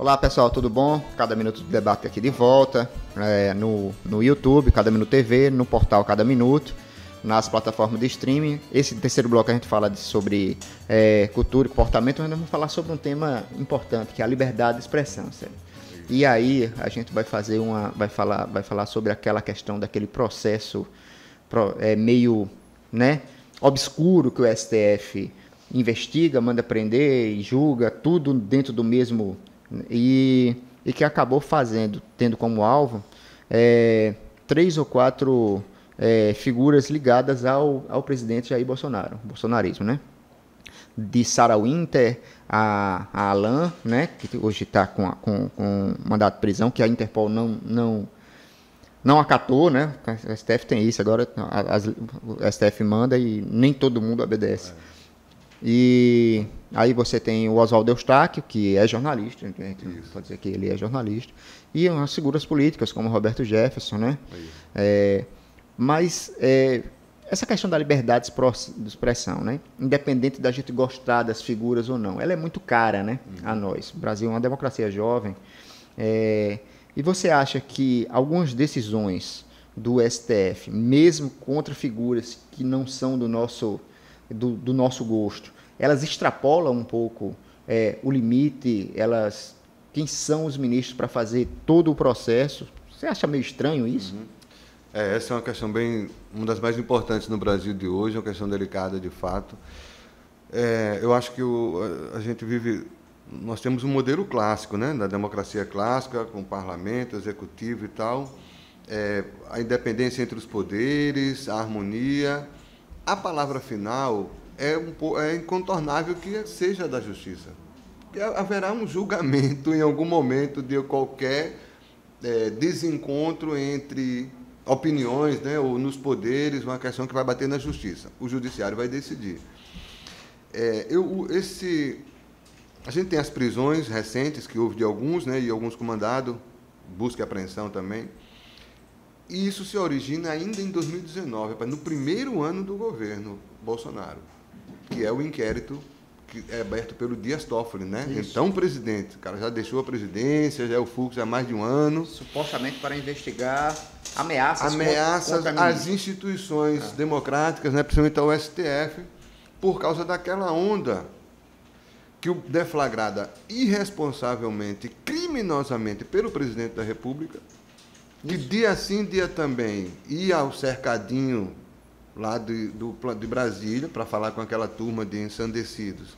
Olá pessoal, tudo bom? Cada Minuto de Debate aqui de volta, no YouTube, Cada Minuto TV, no portal Cada Minuto, nas plataformas de streaming. Esse terceiro bloco a gente fala sobre cultura e comportamento, mas nós vamos falar sobre um tema importante, que é a liberdade de expressão, sério. E aí a gente vai falar sobre aquela questão daquele processo meio, né, obscuro que o STF investiga, manda prender e julga, tudo dentro do mesmo... E que acabou tendo como alvo 3 ou 4 figuras ligadas ao presidente Jair Bolsonaro, bolsonarismo, né? De Sarah Winter a Alan, né? Que hoje está com mandato de prisão, que a Interpol não acatou, né? A STF tem isso, agora a STF manda e nem todo mundo obedece. E aí você tem o Oswaldo Eustáquio, que é jornalista, a gente pode dizer que ele é jornalista, e umas figuras políticas como Roberto Jefferson, né? Mas essa questão da liberdade de expressão, né? Independente da gente gostar das figuras ou não, ela é muito cara, né? A nós. O Brasil é uma democracia jovem. E você acha que algumas decisões do STF, mesmo contra figuras que não são do nosso gosto, elas extrapolam um pouco o limite, quem são os ministros para fazer todo o processo? Você acha meio estranho isso? Essa é uma questão uma das mais importantes no Brasil de hoje, uma questão delicada de fato. Eu acho que nós temos um modelo clássico, né, da democracia clássica, com parlamento, executivo e tal, a independência entre os poderes, a harmonia. A palavra final é incontornável que seja da justiça. Haverá um julgamento em algum momento de qualquer desencontro entre opiniões, né, ou nos poderes, uma questão que vai bater na justiça. O judiciário vai decidir. A gente tem as prisões recentes, que houve de alguns, né, e alguns com mandado, busca e apreensão também. E isso se origina ainda em 2019, no primeiro ano do governo Bolsonaro, que é o inquérito que é aberto pelo Dias Toffoli, né? Isso. Então, presidente, o cara já deixou a presidência, já é o fluxo há mais de um ano. Supostamente para investigar ameaças às instituições democráticas, né? Principalmente ao STF, por causa daquela onda que deflagrada irresponsavelmente, criminosamente pelo presidente da República, que dia sim, dia também, ia ao cercadinho lá de Brasília para falar com aquela turma de ensandecidos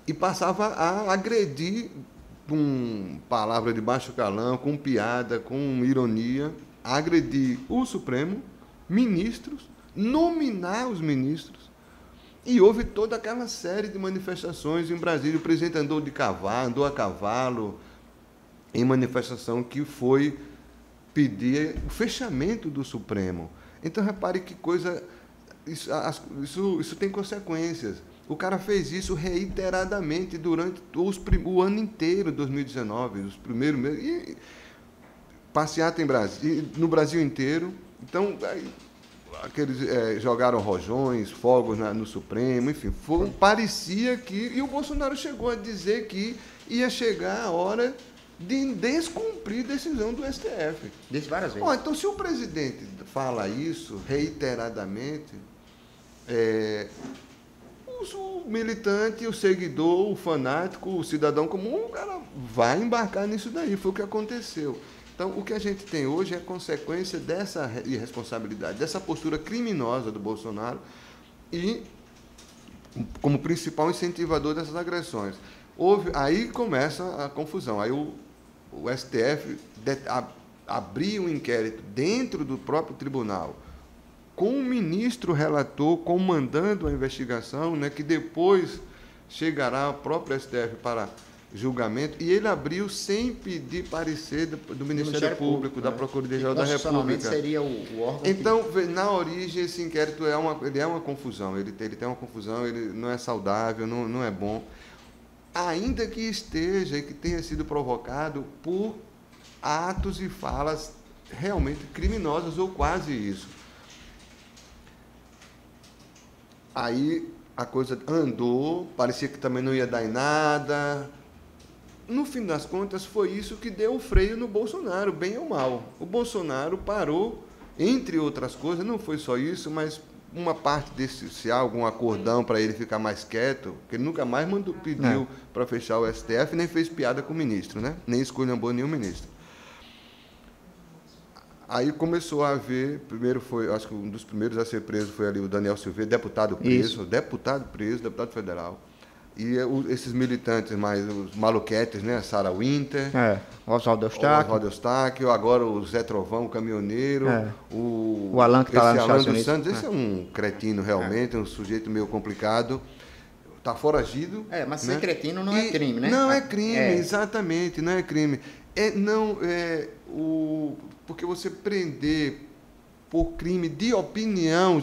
e passava a agredir com palavra de baixo calão, com piada, com ironia, a agredir o Supremo, ministros, nominar os ministros. E houve toda aquela série de manifestações em Brasília. O presidente andou a cavalo, em manifestação que foi pedir o fechamento do Supremo. Então, repare que coisa... Isso tem consequências. O cara fez isso reiteradamente durante o ano inteiro de 2019, os primeiros meses. E passeata no Brasil inteiro. Então, jogaram rojões, fogos no Supremo, enfim. Parecia que... E o Bolsonaro chegou a dizer que ia chegar a hora de descumprir decisão do STF. Disse várias vezes. Então, se o presidente fala isso reiteradamente, o militante, o seguidor, o fanático, o cidadão comum, o cara vai embarcar nisso daí. Foi o que aconteceu. Então, o que a gente tem hoje é consequência dessa irresponsabilidade, dessa postura criminosa do Bolsonaro e como principal incentivador dessas agressões. Aí começa a confusão. Aí o STF abriu um inquérito dentro do próprio tribunal, com o ministro relator comandando a investigação, né, que depois chegará ao próprio STF para julgamento, e ele abriu sem pedir parecer do Ministério Público, da Procuradoria-Geral da República. Seria o órgão. Então, na origem, esse inquérito é uma confusão. Ele tem uma confusão, ele não é saudável, não é bom. Ainda que esteja e que tenha sido provocado por atos e falas realmente criminosas ou quase isso. Aí a coisa andou, parecia que também não ia dar em nada, no fim das contas, foi isso que deu o freio no Bolsonaro, bem ou mal. O Bolsonaro parou, entre outras coisas, não foi só isso, mas uma parte desse, se há algum acordão para ele ficar mais quieto, porque ele nunca mais pediu para fechar o STF, nem fez piada com o ministro, né? Nem esculhambou nenhum ministro. Aí começou a haver, primeiro foi, acho que um dos primeiros a ser preso foi ali o Daniel Silveira, deputado deputado federal. E esses militantes mais, os maluquetes, né? Sarah Winter, Oswaldo Eustáquio, agora o Zé Trovão, o caminhoneiro, o Alan que está lá nos Estados Unidos. Santos, esse é um cretino realmente, um sujeito meio complicado, está foragido. Mas ser cretino não é crime, né? Não é crime, exatamente, não é crime. Porque você prender por crime de opinião,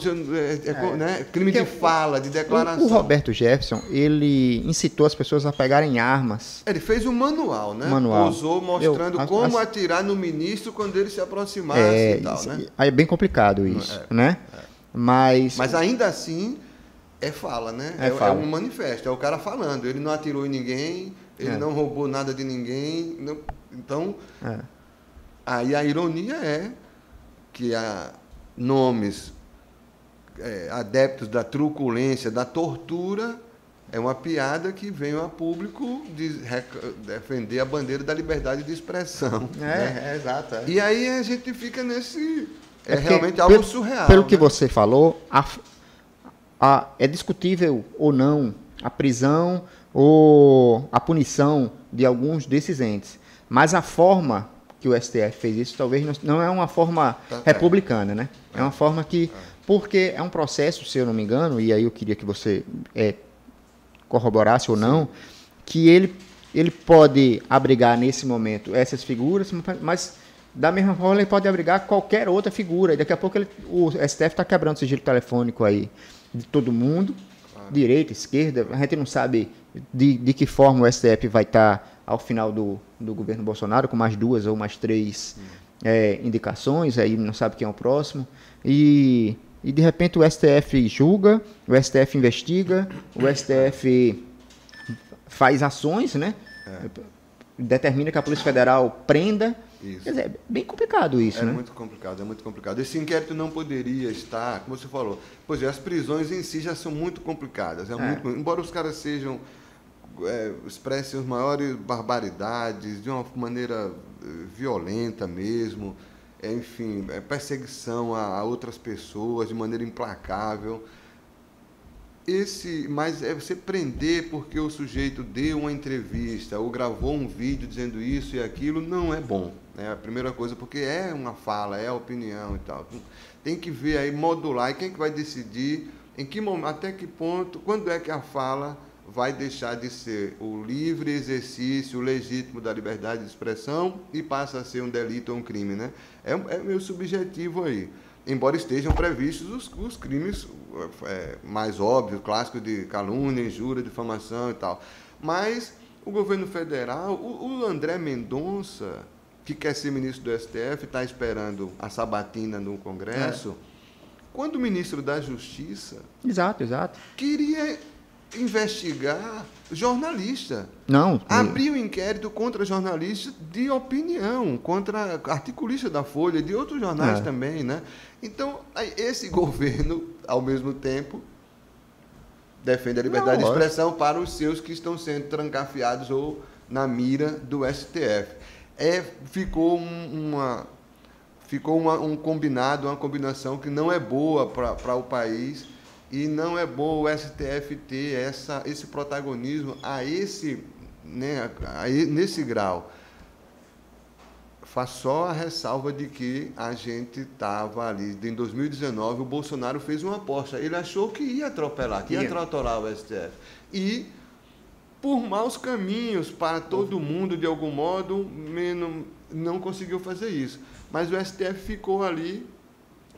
né? Crime de fala, de declaração. O Roberto Jefferson, ele incitou as pessoas a pegarem armas. Ele fez um manual, né? Usou mostrando como atirar no ministro quando ele se aproximasse e tal, né? É bem complicado isso, né? Mas ainda assim, é fala, né? É um manifesto, é o cara falando. Ele não atirou em ninguém, ele não roubou nada de ninguém. Não, então, aí a ironia é que há nomes adeptos da truculência, da tortura, é uma piada que vem a público defender a bandeira da liberdade de expressão. Exato. E aí a gente fica nesse... realmente algo surreal. Pelo que você falou, é discutível ou não a prisão ou a punição de alguns desses entes. Mas a forma que o STF fez isso, talvez não é uma forma republicana, né? É uma forma que... Porque é um processo, se eu não me engano, e aí eu queria que você corroborasse ou não, que ele pode abrigar nesse momento essas figuras, mas da mesma forma ele pode abrigar qualquer outra figura. E daqui a pouco o STF está quebrando o sigilo telefônico aí de todo mundo, direita, esquerda. A gente não sabe de que forma o STF vai estar ao final do governo Bolsonaro, com mais 2 ou mais 3 indicações, aí não sabe quem é o próximo, e de repente o STF julga, o STF investiga, o STF faz ações, né? Determina que a Polícia Federal prenda. Isso. Quer dizer, é bem complicado isso, né? É muito complicado. Esse inquérito não poderia estar, como você falou, pois as prisões em si já são muito complicadas, embora os caras expressem as maiores barbaridades de uma maneira violenta mesmo, enfim, perseguição a outras pessoas de maneira implacável. Mas você prender porque o sujeito deu uma entrevista ou gravou um vídeo dizendo isso e aquilo não é bom. A primeira coisa, porque é uma fala, é opinião e tal. Tem que ver aí, modular, e quem é que vai decidir, em que momento, até que ponto, quando é que a fala vai deixar de ser o livre exercício legítimo da liberdade de expressão e passa a ser um delito ou um crime, né? É meio subjetivo aí. Embora estejam previstos os crimes mais óbvios, clássicos de calúnia, injúria, difamação e tal. Mas o governo federal, o André Mendonça, que quer ser ministro do STF, está esperando a sabatina no Congresso, quando o ministro da Justiça Exato. queria investigar jornalista. Abriu inquérito contra jornalistas de opinião, contra articulista da Folha, de outros jornais também, né? Então, esse governo, ao mesmo tempo, defende a liberdade de expressão para os seus que estão sendo trancafiados ou na mira do STF. Ficou um combinado, uma combinação que não é boa para o país. E não é bom o STF ter esse protagonismo nesse grau. Faz só a ressalva de que a gente estava ali, em 2019, o Bolsonaro fez uma aposta. Ele achou que ia atropelar, que ia atropelar o STF. E, por maus caminhos para todo mundo, de algum modo, não conseguiu fazer isso. Mas o STF ficou ali.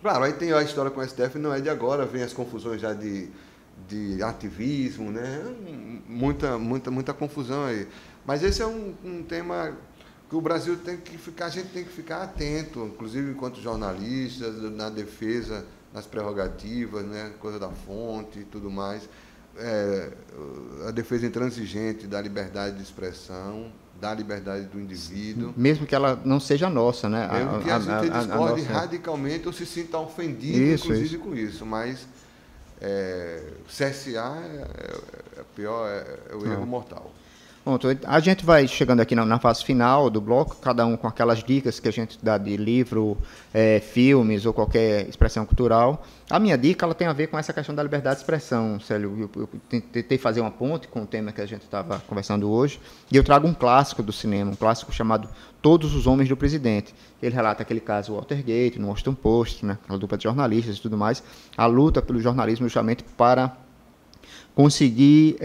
Claro, aí tem a história com o STF, não é de agora, vem as confusões já de ativismo, né? Muita confusão aí. Mas esse é um tema que o Brasil a gente tem que ficar atento, inclusive enquanto jornalistas, na defesa, nas prerrogativas, né? Coisa da fonte e tudo mais. A defesa intransigente da liberdade de expressão, da liberdade do indivíduo. Mesmo que ela não seja nossa, né? Mesmo que a gente discorde radicalmente ou se sinta ofendido, inclusive, com isso. Mas cercear é pior, é o erro mortal. Pronto, a gente vai chegando aqui na fase final do bloco, cada um com aquelas dicas que a gente dá de livro, filmes ou qualquer expressão cultural. A minha dica ela tem a ver com essa questão da liberdade de expressão, Célio. Eu tentei fazer uma ponte com o tema que a gente estava conversando hoje, e eu trago um clássico do cinema, um clássico chamado Todos os Homens do Presidente. Ele relata aquele caso Watergate, no Washington Post, né, aquela dupla de jornalistas e tudo mais, a luta pelo jornalismo justamente para conseguir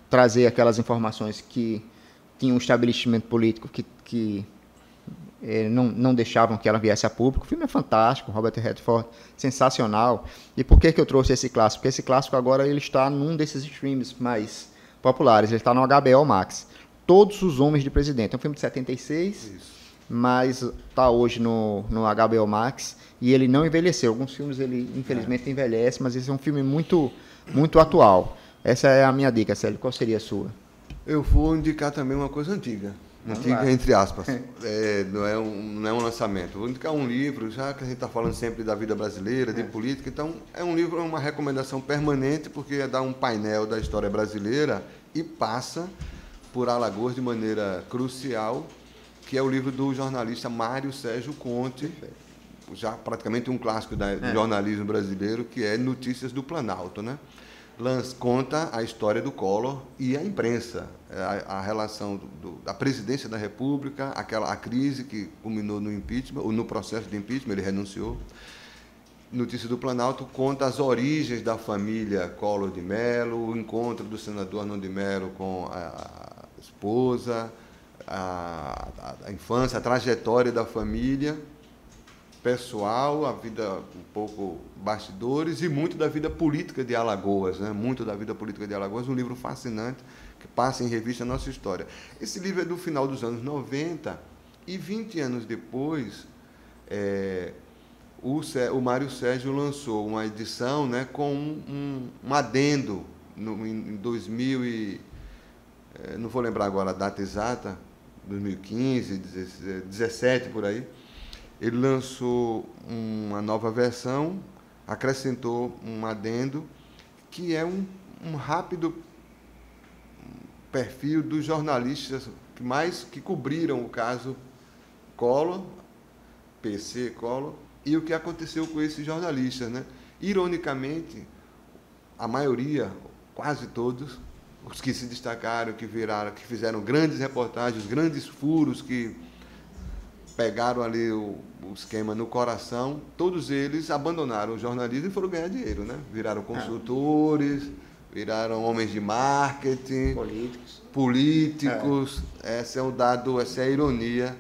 trazer aquelas informações que tinham um estabelecimento político que não deixavam que ela viesse a público. O filme é fantástico, Robert Redford, sensacional. E por que eu trouxe esse clássico? Porque esse clássico agora ele está num desses streams mais populares, ele está no HBO Max. Todos os Homens de Presidente. É um filme de 76, isso, mas está hoje no HBO Max e ele não envelheceu. Alguns filmes ele infelizmente envelhece, mas esse é um filme muito, muito atual. Essa é a minha dica, Célio. Qual seria a sua? Eu vou indicar também uma coisa antiga. Antiga, entre aspas. Não é um lançamento. Vou indicar um livro, já que a gente está falando sempre da vida brasileira, de política. Então, é um livro, uma recomendação permanente, porque dá um painel da história brasileira e passa por Alagoas de maneira crucial, que é o livro do jornalista Mário Sérgio Conte, já praticamente um clássico do jornalismo brasileiro, que é Notícias do Planalto, né? Conta a história do Collor e a imprensa, a relação da presidência da República, a crise que culminou no impeachment, ou no processo de impeachment, ele renunciou. Notícia do Planalto conta as origens da família Collor de Mello, o encontro do senador Arnaldo de Mello com a esposa, a infância, a trajetória da família pessoal, a vida um pouco bastidores e muito da vida política de Alagoas, né? Muito da vida política de Alagoas, um livro fascinante que passa em revista a nossa história. Esse livro é do final dos anos 90 e 20 anos depois o Mário Sérgio lançou uma edição, né, com um adendo em 2000 e não vou lembrar agora a data exata, 2015, 17 por aí. Ele lançou uma nova versão, acrescentou um adendo, que é um rápido perfil dos jornalistas que cobriram o caso Collor, PC Collor, e o que aconteceu com esses jornalistas, né? Ironicamente, a maioria, quase todos, os que se destacaram, que fizeram grandes reportagens, grandes furos, que pegaram ali o esquema no coração, todos eles abandonaram o jornalismo e foram ganhar dinheiro, né? Viraram consultores, viraram homens de marketing, políticos. Esse é o dado, essa é a ironia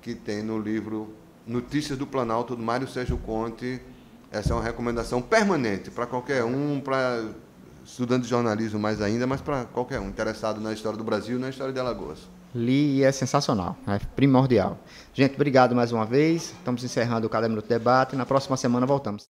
que tem no livro Notícias do Planalto, do Mário Sérgio Conte. Essa é uma recomendação permanente para qualquer um, para estudante de jornalismo mais ainda, mas para qualquer um interessado na história do Brasil e na história de Alagoas. Li e é sensacional, é primordial. Gente, obrigado mais uma vez. Estamos encerrando o Cada Minuto Debate. Na próxima semana voltamos.